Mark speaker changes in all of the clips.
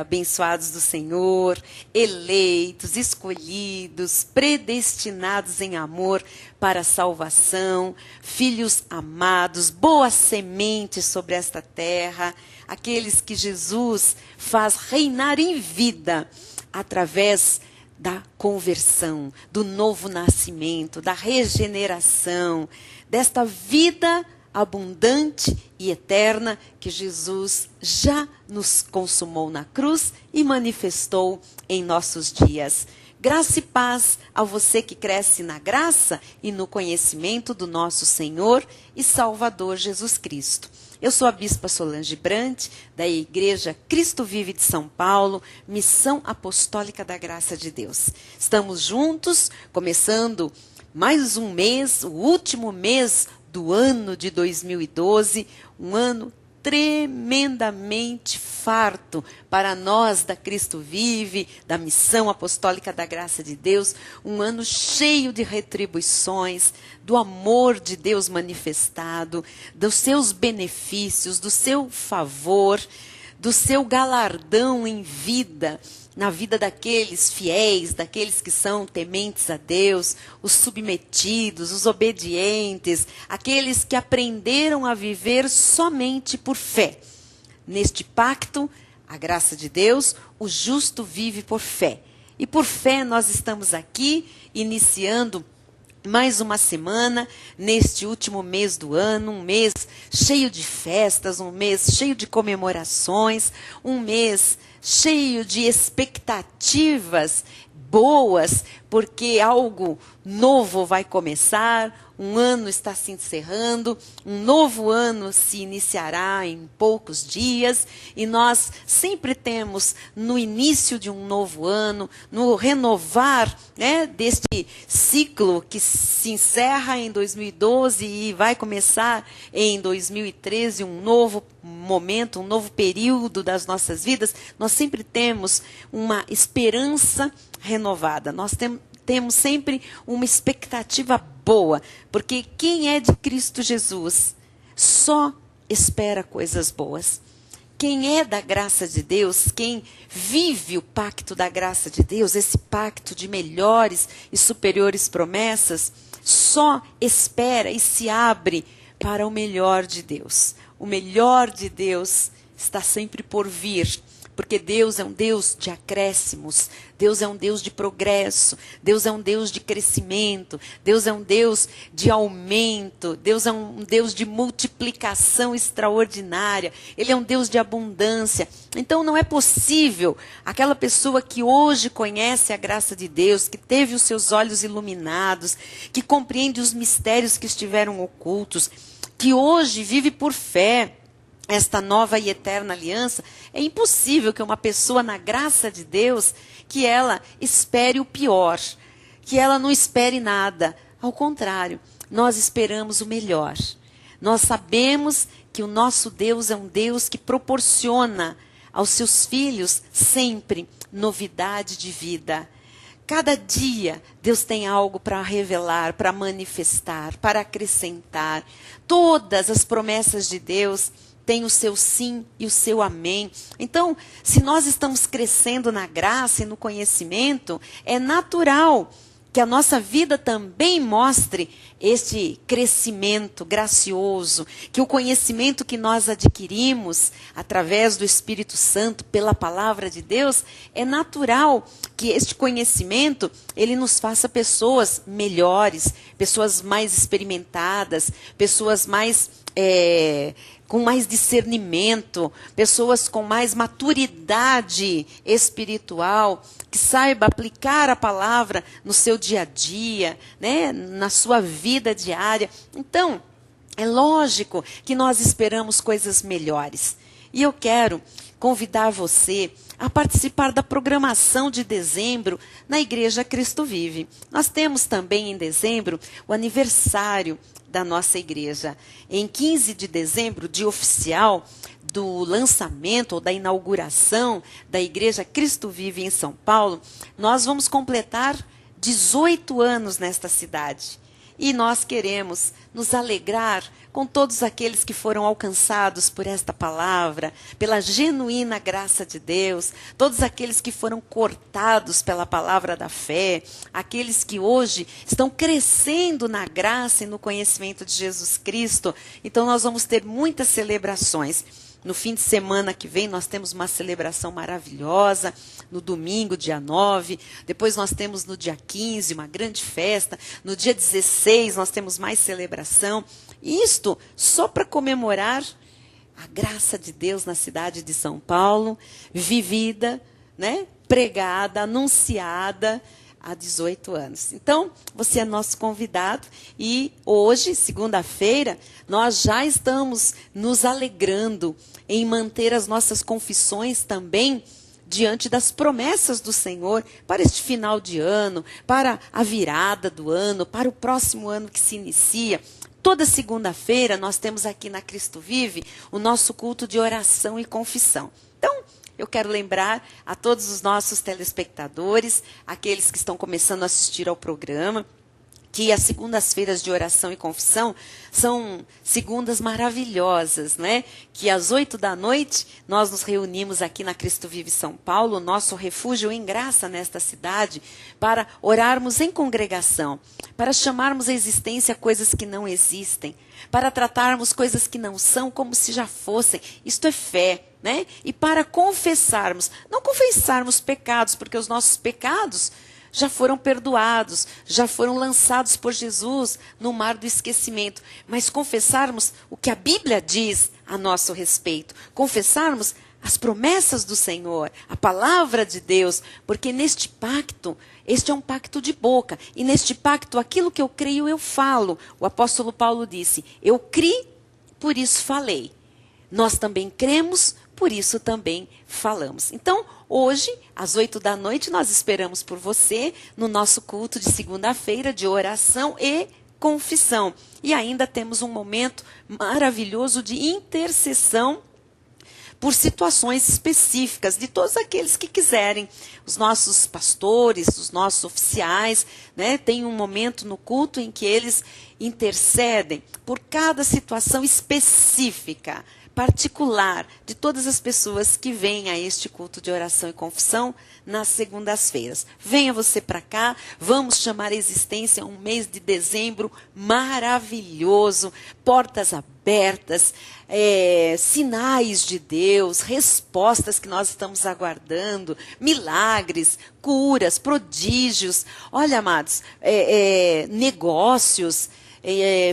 Speaker 1: abençoados do Senhor, eleitos, escolhidos, predestinados em amor para a salvação, filhos amados, boa semente sobre esta terra, aqueles que Jesus faz reinar em vida através da conversão, do novo nascimento, da regeneração, desta vida abundante e eterna que Jesus já nos consumou na cruz e manifestou em nossos dias. Graça e paz a você que cresce na graça e no conhecimento do nosso Senhor e Salvador Jesus Cristo. Eu sou a Bispa Solange Brandt, da Igreja Cristo Vive de São Paulo, Missão Apostólica da Graça de Deus. Estamos juntos, começando mais um mês, o último mês do ano de 2012, um ano tremendamente farto para nós da Cristo Vive, da Missão Apostólica da Graça de Deus, um ano cheio de retribuições, do amor de Deus manifestado, dos seus benefícios, do seu favor, do seu galardão em vida, na vida daqueles fiéis, daqueles que são tementes a Deus, os submetidos, os obedientes, aqueles que aprenderam a viver somente por fé. Neste pacto, a graça de Deus, o justo vive por fé. E por fé nós estamos aqui, iniciando mais uma semana, neste último mês do ano, um mês cheio de festas, um mês cheio de comemorações, um mês cheio de expectativas boas, porque algo novo vai começar, um ano está se encerrando, um novo ano se iniciará em poucos dias, e nós sempre temos no início de um novo ano, no renovar, né, deste ciclo que se encerra em 2012 e vai começar em 2013, um novo momento, um novo período das nossas vidas, nós sempre temos uma esperança renovada, nós temos sempre uma expectativa boa, porque quem é de Cristo Jesus só espera coisas boas. Quem é da graça de Deus, quem vive o pacto da graça de Deus, esse pacto de melhores e superiores promessas, só espera e se abre para o melhor de Deus. O melhor de Deus está sempre por vir. Porque Deus é um Deus de acréscimos, Deus é um Deus de progresso, Deus é um Deus de crescimento, Deus é um Deus de aumento, Deus é um Deus de multiplicação extraordinária, Ele é um Deus de abundância. Então não é possível aquela pessoa que hoje conhece a graça de Deus, que teve os seus olhos iluminados, que compreende os mistérios que estiveram ocultos, que hoje vive por fé esta nova e eterna aliança, é impossível que uma pessoa na graça de Deus, que ela espere o pior, que ela não espere nada. Ao contrário, nós esperamos o melhor. Nós sabemos que o nosso Deus é um Deus que proporciona aos seus filhos sempre novidade de vida. Cada dia Deus tem algo para revelar, para manifestar, para acrescentar. Todas as promessas de Deus tem o seu sim e o seu amém. Então, se nós estamos crescendo na graça e no conhecimento, é natural que a nossa vida também mostre este crescimento gracioso, que o conhecimento que nós adquirimos através do Espírito Santo, pela palavra de Deus, é natural que este conhecimento, ele nos faça pessoas melhores, pessoas mais experimentadas, pessoas mais com mais discernimento, pessoas com mais maturidade espiritual, que saiba aplicar a palavra no seu dia a dia, né, na sua vida diária. Então, é lógico que nós esperamos coisas melhores. E eu quero convidar você a participar da programação de dezembro na Igreja Cristo Vive. Nós temos também em dezembro o aniversário da nossa igreja. Em 15 de dezembro, dia oficial do lançamento ou da inauguração da Igreja Cristo Vive em São Paulo, nós vamos completar 18 anos nesta cidade. E nós queremos nos alegrar com todos aqueles que foram alcançados por esta palavra, pela genuína graça de Deus, todos aqueles que foram cortados pela palavra da fé, aqueles que hoje estão crescendo na graça e no conhecimento de Jesus Cristo. Então nós vamos ter muitas celebrações. No fim de semana que vem nós temos uma celebração maravilhosa, no domingo, dia 9, depois nós temos no dia 15 uma grande festa, no dia 16 nós temos mais celebração. Isto só para comemorar a graça de Deus na cidade de São Paulo, vivida, né, pregada, anunciada há 18 anos. Então, você é nosso convidado e hoje, segunda-feira, nós já estamos nos alegrando em manter as nossas confissões também diante das promessas do Senhor para este final de ano, para a virada do ano, para o próximo ano que se inicia. Toda segunda-feira nós temos aqui na Cristo Vive o nosso culto de oração e confissão. Então, eu quero lembrar a todos os nossos telespectadores, aqueles que estão começando a assistir ao programa, que as segundas-feiras de oração e confissão são segundas maravilhosas, né? Que às 8 da noite nós nos reunimos aqui na Cristo Vive São Paulo, nosso refúgio em graça nesta cidade, para orarmos em congregação, para chamarmos à existência coisas que não existem, para tratarmos coisas que não são como se já fossem. Isto é fé, né? E para confessarmos, não confessarmos pecados, porque os nossos pecados já foram perdoados, já foram lançados por Jesus no mar do esquecimento. Mas confessarmos o que a Bíblia diz a nosso respeito. Confessarmos as promessas do Senhor, a palavra de Deus. Porque neste pacto, este é um pacto de boca. E neste pacto, aquilo que eu creio, eu falo. O apóstolo Paulo disse, eu criei, por isso falei. Nós também cremos, por isso também falamos. Então, hoje, às 8 da noite, nós esperamos por você no nosso culto de segunda-feira de oração e confissão. E ainda temos um momento maravilhoso de intercessão por situações específicas de todos aqueles que quiserem. Os nossos pastores, os nossos oficiais, né, tem um momento no culto em que eles intercedem por cada situação específica, particular, de todas as pessoas que vêm a este culto de oração e confissão nas segundas-feiras. Venha você para cá, vamos chamar a existência um mês de dezembro maravilhoso, portas abertas, sinais de Deus, respostas que nós estamos aguardando, milagres, curas, prodígios, olha, amados, negócios,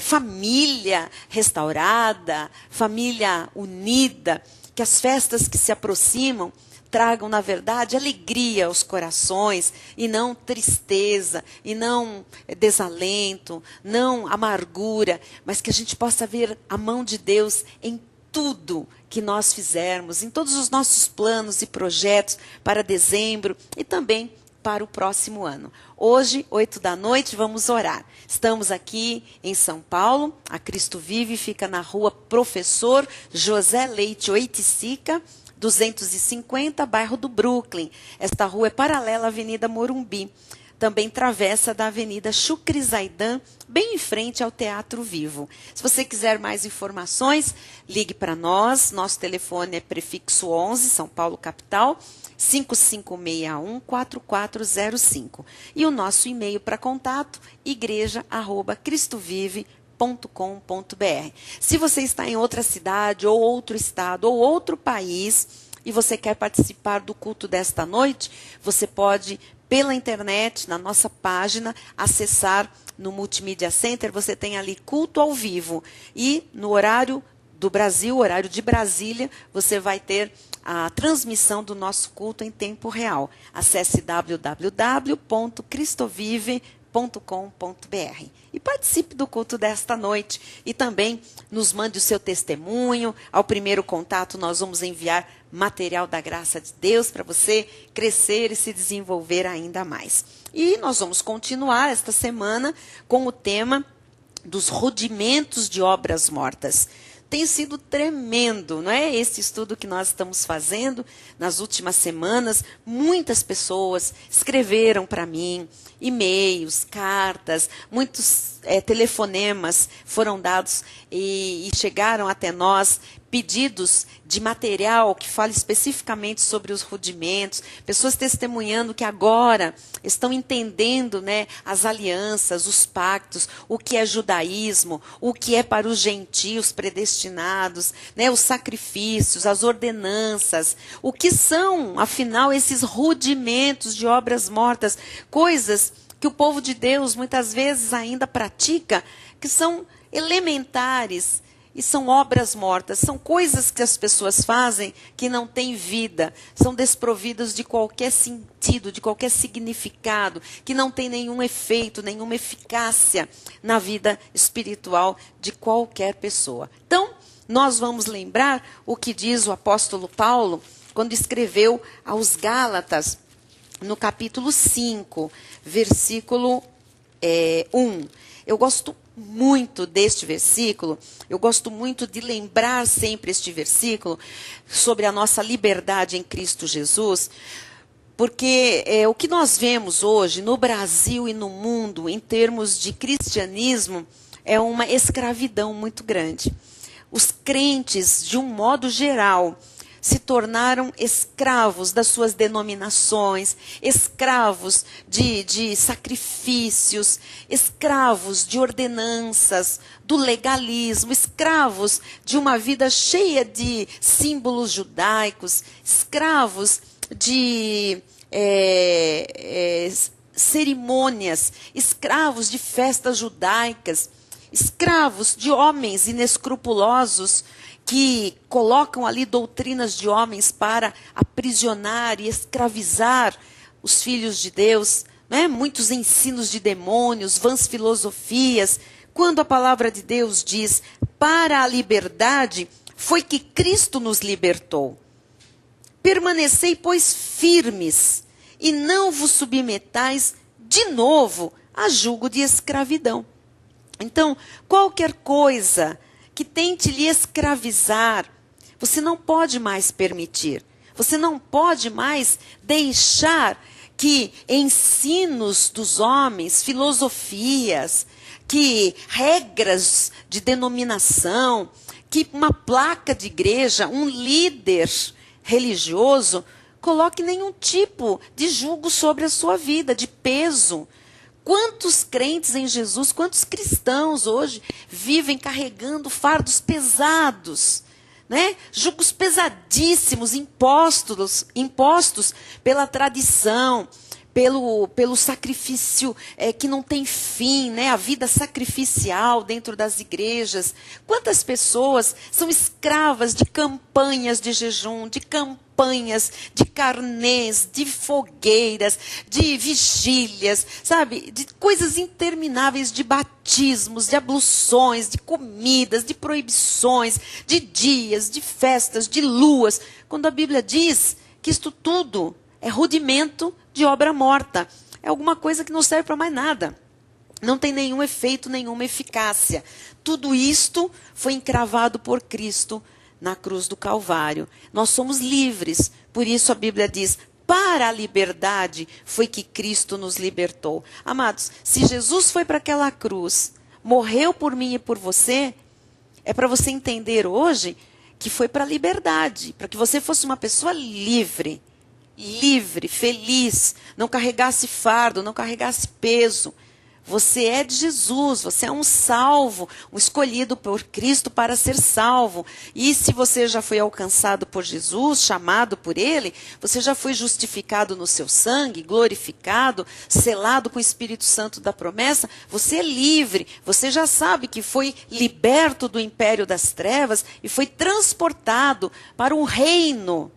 Speaker 1: família restaurada, família unida, que as festas que se aproximam tragam, na verdade, alegria aos corações, e não tristeza, e não desalento, não amargura, mas que a gente possa ver a mão de Deus em tudo que nós fizermos, em todos os nossos planos e projetos para dezembro e também para o próximo ano. Hoje, 8 da noite, vamos orar. Estamos aqui em São Paulo, a Cristo Vive fica na rua Professor José Leite Oiticica, 250, bairro do Brooklyn. Esta rua é paralela à Avenida Morumbi, também travessa da Avenida Chucri Zaidan, bem em frente ao Teatro Vivo. Se você quiser mais informações, ligue para nós. Nosso telefone é prefixo 11, São Paulo, capital, 5561-4405. E o nosso e-mail para contato, igreja@cristovive.com.br. Se você está em outra cidade, ou outro estado, ou outro país, e você quer participar do culto desta noite, você pode, pela internet, na nossa página, acessar no Multimídia Center, você tem ali culto ao vivo. E no horário do Brasil, horário de Brasília, você vai ter a transmissão do nosso culto em tempo real. Acesse www.cristovive.com.br e participe do culto desta noite. E também nos mande o seu testemunho. Ao primeiro contato, nós vamos enviar material da graça de Deus para você crescer e se desenvolver ainda mais. E nós vamos continuar esta semana com o tema dos rudimentos de obras mortas. Tem sido tremendo, não é? Esse estudo que nós estamos fazendo nas últimas semanas. Muitas pessoas escreveram para mim e-mails, cartas, muitos telefonemas foram dados e chegaram até nós pedidos de material que fale especificamente sobre os rudimentos, pessoas testemunhando que agora estão entendendo, né, as alianças, os pactos, o que é judaísmo, o que é para os gentios predestinados, né, os sacrifícios, as ordenanças, o que são, afinal, esses rudimentos de obras mortas, coisas que o povo de Deus muitas vezes ainda pratica, que são elementares, e são obras mortas, são coisas que as pessoas fazem que não têm vida, são desprovidas de qualquer sentido, de qualquer significado, que não tem nenhum efeito, nenhuma eficácia na vida espiritual de qualquer pessoa. Então, nós vamos lembrar o que diz o apóstolo Paulo quando escreveu aos Gálatas, no capítulo 5, versículo 1. Eu gosto muito deste versículo, eu gosto muito de lembrar sempre este versículo sobre a nossa liberdade em Cristo Jesus, porque o que nós vemos hoje no Brasil e no mundo em termos de cristianismo é uma escravidão muito grande. Os crentes, de um modo geral, se tornaram escravos das suas denominações, escravos de sacrifícios, escravos de ordenanças, do legalismo, escravos de uma vida cheia de símbolos judaicos, escravos de cerimônias, escravos de festas judaicas, escravos de homens inescrupulosos, que colocam ali doutrinas de homens para aprisionar e escravizar os filhos de Deus, né? Muitos ensinos de demônios, vãs filosofias, quando a palavra de Deus diz, para a liberdade foi que Cristo nos libertou. Permanecei, pois, firmes, e não vos submetais de novo a jugo de escravidão. Então, qualquer coisa que tente lhe escravizar, você não pode mais permitir. Você não pode mais deixar que ensinos dos homens, filosofias, que regras de denominação, que uma placa de igreja, um líder religioso, coloque nenhum tipo de jugo sobre a sua vida, de peso. Quantos crentes em Jesus, quantos cristãos hoje vivem carregando fardos pesados, né? Jugos pesadíssimos, impostos pela tradição, pelo sacrifício que não tem fim, né? A vida sacrificial dentro das igrejas. Quantas pessoas são escravas de campanhas de jejum, de campanhas de carnês, de fogueiras, de vigílias, sabe? De coisas intermináveis, de batismos, de abluções, de comidas, de proibições, de dias, de festas, de luas. Quando a Bíblia diz que isto tudo é rudimento de obra morta. É alguma coisa que não serve para mais nada. Não tem nenhum efeito, nenhuma eficácia. Tudo isto foi encravado por Cristo na cruz do Calvário. Nós somos livres. Por isso a Bíblia diz, para a liberdade foi que Cristo nos libertou. Amados, se Jesus foi para aquela cruz, morreu por mim e por você, é para você entender hoje que foi para a liberdade, para que você fosse uma pessoa livre. Livre, feliz, não carregasse fardo, não carregasse peso. Você é de Jesus, você é um salvo, um escolhido por Cristo para ser salvo. E se você já foi alcançado por Jesus, chamado por Ele, você já foi justificado no seu sangue, glorificado, selado com o Espírito Santo da promessa, você é livre, você já sabe que foi liberto do império das trevas e foi transportado para um reino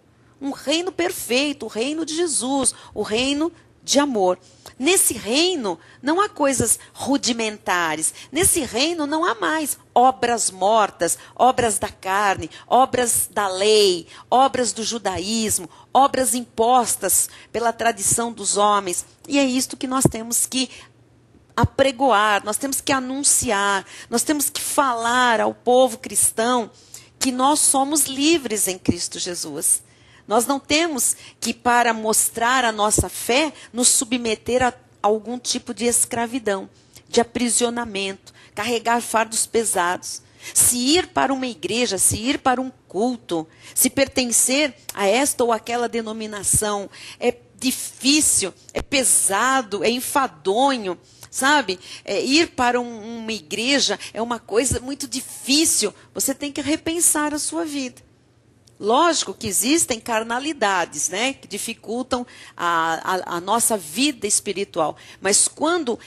Speaker 1: perfeito, o reino de Jesus, o reino de amor. Nesse reino não há coisas rudimentares. Nesse reino não há mais obras mortas, obras da carne, obras da lei, obras do judaísmo, obras impostas pela tradição dos homens. E é isto que nós temos que apregoar, nós temos que anunciar, nós temos que falar ao povo cristão que nós somos livres em Cristo Jesus. Nós não temos que, para mostrar a nossa fé, nos submeter algum tipo de escravidão, de aprisionamento, carregar fardos pesados. Se ir para uma igreja, se ir para um culto, se pertencer a esta ou aquela denominação, é difícil, é pesado, é enfadonho, sabe? Ir para uma igreja é uma coisa muito difícil. Você tem que repensar a sua vida. Lógico que existem carnalidades, né, que dificultam a nossa vida espiritual. Mas quando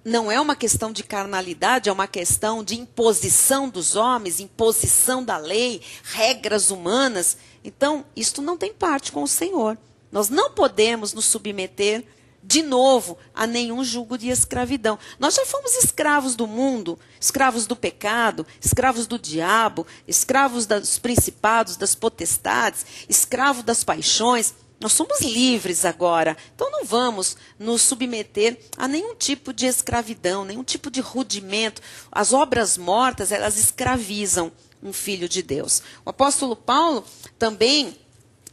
Speaker 1: não é uma questão de carnalidade, é uma questão de imposição dos homens, imposição da lei, regras humanas, então isto não tem parte com o Senhor. Nós não podemos nos submeter de novo a nenhum jugo de escravidão. Nós já fomos escravos do mundo, escravos do pecado, escravos do diabo, escravos dos principados, das potestades, escravos das paixões. Nós somos livres agora, então não vamos nos submeter a nenhum tipo de escravidão, nenhum tipo de rudimento. As obras mortas, elas escravizam um filho de Deus. O apóstolo Paulo também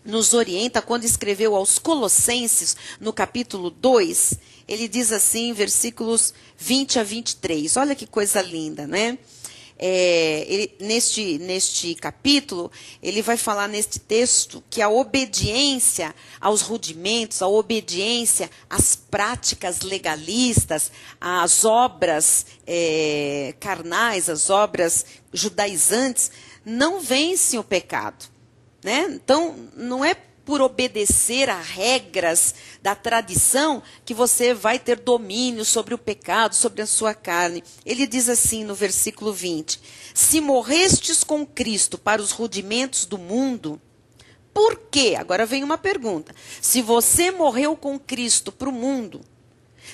Speaker 1: nos orienta quando escreveu aos Colossenses, no capítulo 2, ele diz assim, versículos 20 a 23. Olha que coisa linda, né? Neste capítulo, ele vai falar neste texto que a obediência aos rudimentos, a obediência às práticas legalistas, às obras carnais, às obras judaizantes, não vencem o pecado. Né? Então, não é por obedecer a regras da tradição que você vai ter domínio sobre o pecado, sobre a sua carne. Ele diz assim no versículo 20, se morrestes com Cristo para os rudimentos do mundo, por quê? Agora vem uma pergunta. Se você morreu com Cristo para o mundo,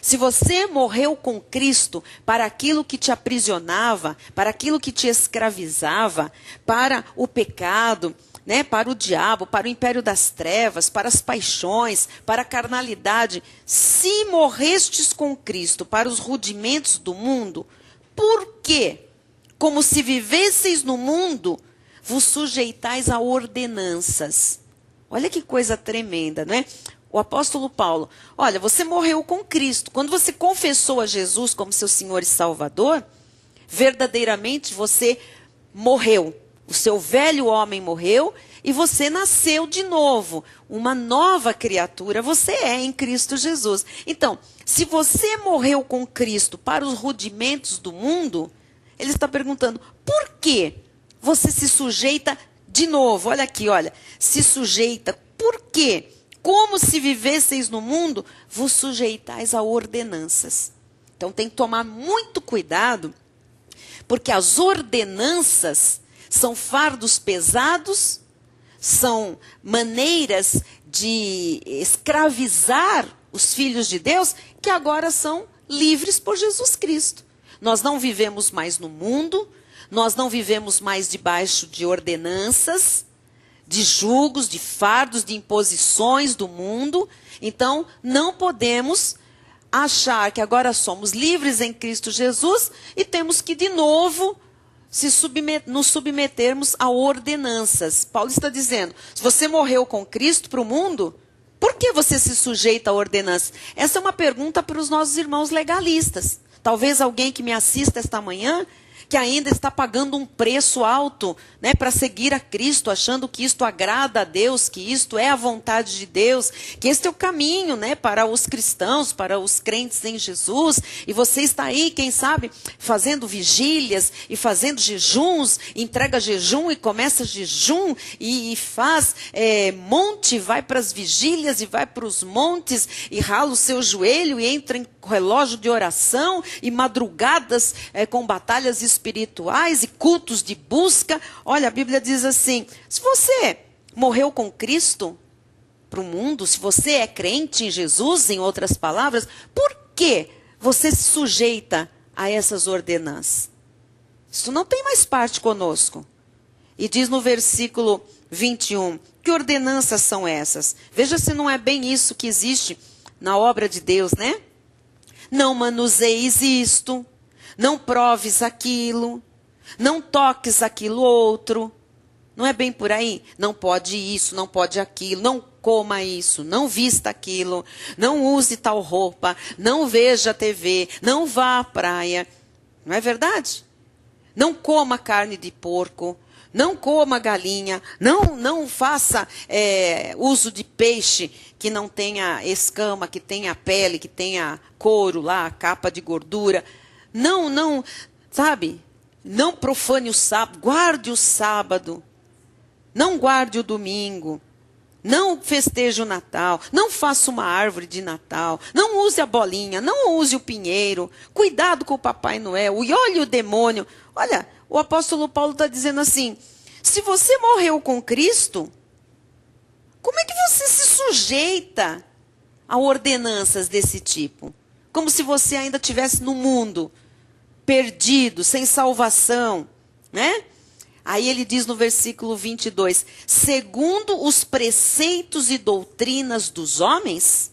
Speaker 1: se você morreu com Cristo para aquilo que te aprisionava, para aquilo que te escravizava, para o pecado, né, para o diabo, para o império das trevas, para as paixões, para a carnalidade, se morrestes com Cristo para os rudimentos do mundo, por quê? Como se vivesseis no mundo, vos sujeitais a ordenanças. Olha que coisa tremenda, não é? O apóstolo Paulo, olha, você morreu com Cristo. Quando você confessou a Jesus como seu Senhor e Salvador, verdadeiramente você morreu. O seu velho homem morreu e você nasceu de novo. Uma nova criatura você é em Cristo Jesus. Então, se você morreu com Cristo para os rudimentos do mundo, ele está perguntando, por que você se sujeita de novo? Olha aqui, olha, se sujeita, por quê? Como se vivesseis no mundo, vos sujeitais a ordenanças. Então tem que tomar muito cuidado, porque as ordenanças são fardos pesados, são maneiras de escravizar os filhos de Deus que agora são livres por Jesus Cristo. Nós não vivemos mais no mundo, nós não vivemos mais debaixo de ordenanças, de julgos, de fardos, de imposições do mundo. Então, não podemos achar que agora somos livres em Cristo Jesus e temos que, de novo, nos submetermos a ordenanças. Paulo está dizendo, se você morreu com Cristo para o mundo, por que você se sujeita a ordenanças? Essa é uma pergunta para os nossos irmãos legalistas. Talvez alguém que me assista esta manhã, que ainda está pagando um preço alto, né, para seguir a Cristo, achando que isto agrada a Deus, que isto é a vontade de Deus, que este é o caminho, né, para os cristãos, para os crentes em Jesus, e você está aí, quem sabe, fazendo vigílias e fazendo jejuns, entrega jejum e começa jejum e faz monte, vai para as vigílias e vai para os montes e rala o seu joelho e entra em relógio de oração e madrugadas com batalhas espirituais e cultos de busca. Olha, a Bíblia diz assim, se você morreu com Cristo para o mundo, se você é crente em Jesus, em outras palavras, por que você se sujeita a essas ordenanças? Isso não tem mais parte conosco. E diz no versículo 21, que ordenanças são essas? Veja se não é bem isso que existe na obra de Deus, né? Não manuseis isto, não proves aquilo, não toques aquilo outro. Não é bem por aí? Não pode isso, não pode aquilo, não coma isso, não vista aquilo, não use tal roupa, não veja TV, não vá à praia. Não é verdade? Não coma carne de porco, não coma galinha, não faça uso de peixe que não tenha escama, que tenha pele, que tenha couro lá, capa de gordura. Não, sabe? Não profane o sábado, guarde o sábado. Não guarde o domingo. Não festeje o Natal. Não faça uma árvore de Natal. Não use a bolinha. Não use o pinheiro. Cuidado com o Papai Noel. E olhe o demônio. Olha, o apóstolo Paulo está dizendo assim, se você morreu com Cristo, como é que você se sujeita a ordenanças desse tipo? Como se você ainda estivesse no mundo, perdido, sem salvação, né? Aí ele diz no versículo 22, segundo os preceitos e doutrinas dos homens?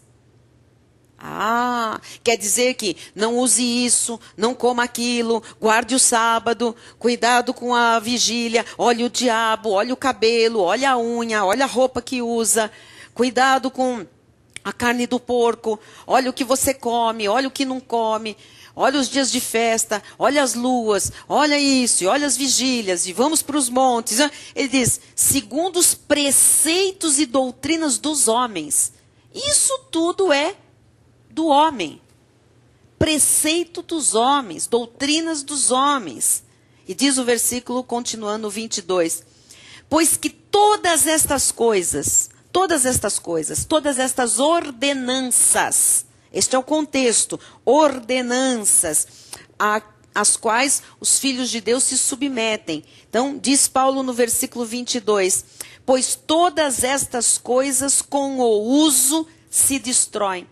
Speaker 1: Quer dizer que não use isso, não coma aquilo, guarde o sábado, cuidado com a vigília, olhe o diabo, olhe o cabelo, olhe a unha, olhe a roupa que usa, cuidado com a carne do porco, olhe o que você come, olhe o que não come. Olha os dias de festa, olha as luas, olha isso, olha as vigílias, e vamos para os montes. Ele diz, segundo os preceitos e doutrinas dos homens. Isso tudo é do homem. Preceito dos homens, doutrinas dos homens. E diz o versículo, continuando, 22. Pois que todas estas ordenanças, este é o contexto, ordenanças, às quais os filhos de Deus se submetem. Então, diz Paulo no versículo 22, pois todas estas coisas com o uso se destroem.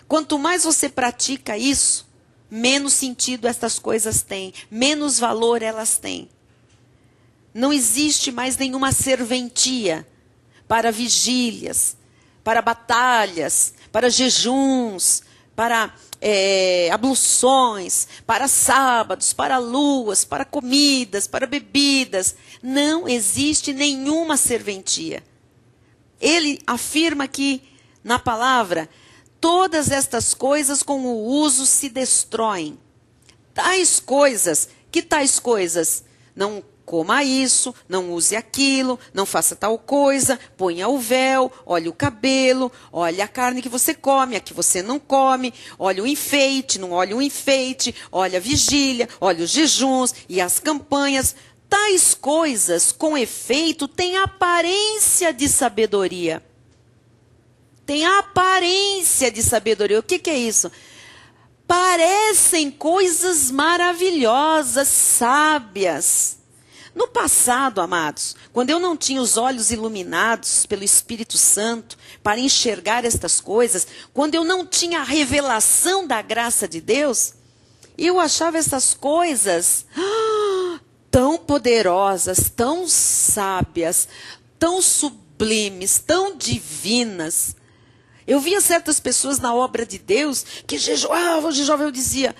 Speaker 1: Quanto mais você pratica isso, menos sentido estas coisas têm, menos valor elas têm. Não existe mais nenhuma serventia para vigílias, para batalhas, para jejuns, para abluções, para sábados, para luas, para comidas, para bebidas. Não existe nenhuma serventia. Ele afirma aqui na palavra, todas estas coisas com o uso se destroem. Que tais coisas? Não coma isso, não use aquilo, não faça tal coisa, ponha o véu, olhe o cabelo, olhe a carne que você come, a que você não come, olhe o enfeite, não olhe o enfeite, olhe a vigília, olhe os jejuns e as campanhas. Tais coisas, com efeito, têm aparência de sabedoria. Tem aparência de sabedoria. O que é isso? Parecem coisas maravilhosas, sábias. No passado, amados, quando eu não tinha os olhos iluminados pelo Espírito Santo para enxergar estas coisas, quando eu não tinha a revelação da graça de Deus, eu achava essas coisas tão poderosas, tão sábias, tão sublimes, tão divinas. Eu via certas pessoas na obra de Deus que jejuavam, eu dizia,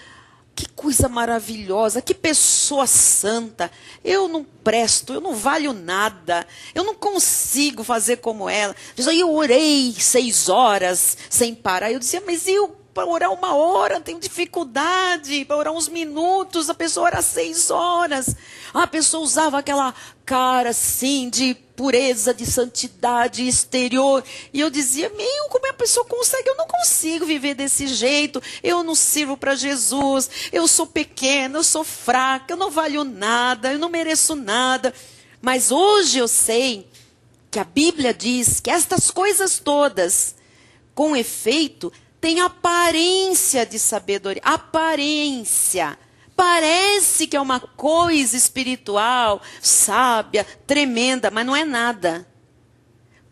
Speaker 1: que coisa maravilhosa, que pessoa santa. Eu não presto, eu não valho nada, eu não consigo fazer como ela. Eu orei 6 horas sem parar. Eu dizia, mas eu para orar 1 hora, tenho dificuldade, para orar uns minutos, a pessoa ora 6 horas. A pessoa usava aquela cara assim de pureza, de santidade exterior. E eu dizia, como é que a pessoa consegue? Eu não consigo viver desse jeito. Eu não sirvo para Jesus. Eu sou pequena, eu sou fraca, eu não valho nada, eu não mereço nada. Mas hoje eu sei que a Bíblia diz que estas coisas todas, com efeito, têm aparência de sabedoria. Aparência. Parece que é uma coisa espiritual, sábia, tremenda, mas não é nada.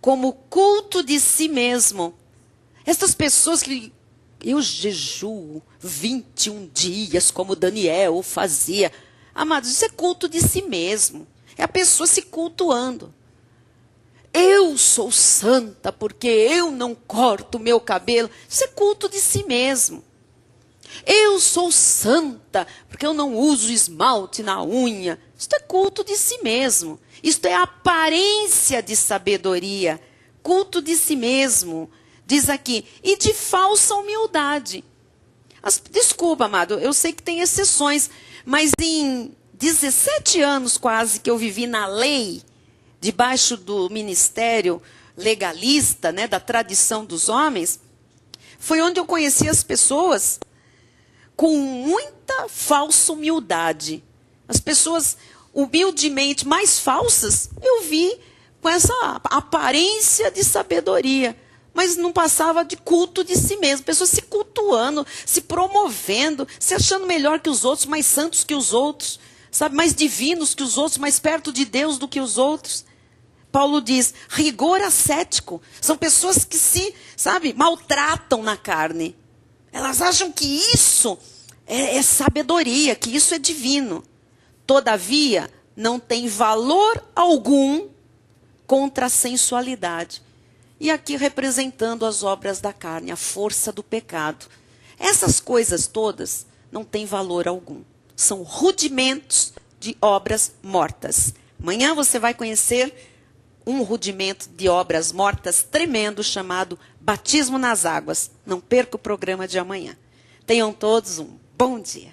Speaker 1: Como culto de si mesmo. Essas pessoas que eu jejuo 21 dias, como Daniel fazia. Amados, isso é culto de si mesmo. É a pessoa se cultuando. Eu sou santa porque eu não corto o meu cabelo. Isso é culto de si mesmo. Eu sou santa, porque eu não uso esmalte na unha. Isto é culto de si mesmo. Isto é aparência de sabedoria. Culto de si mesmo. Diz aqui, e de falsa humildade. Desculpa, amado, eu sei que tem exceções, mas em 17 anos quase que eu vivi na lei, debaixo do ministério legalista, né, da tradição dos homens, foi onde eu conheci as pessoas com muita falsa humildade. As pessoas humildemente mais falsas, eu vi com essa aparência de sabedoria, mas não passava de culto de si mesmo. Pessoas se cultuando, se promovendo, se achando melhor que os outros, mais santos que os outros, sabe, mais divinos que os outros, mais perto de Deus do que os outros. Paulo diz, rigor ascético. São pessoas que se, sabe, maltratam na carne. Elas acham que isso é sabedoria, que isso é divino. Todavia, não tem valor algum contra a sensualidade. E aqui representando as obras da carne, a força do pecado. Essas coisas todas não têm valor algum. São rudimentos de obras mortas. Amanhã você vai conhecer um rudimento de obras mortas tremendo chamado batismo nas águas. Não perca o programa de amanhã. Tenham todos um bom dia.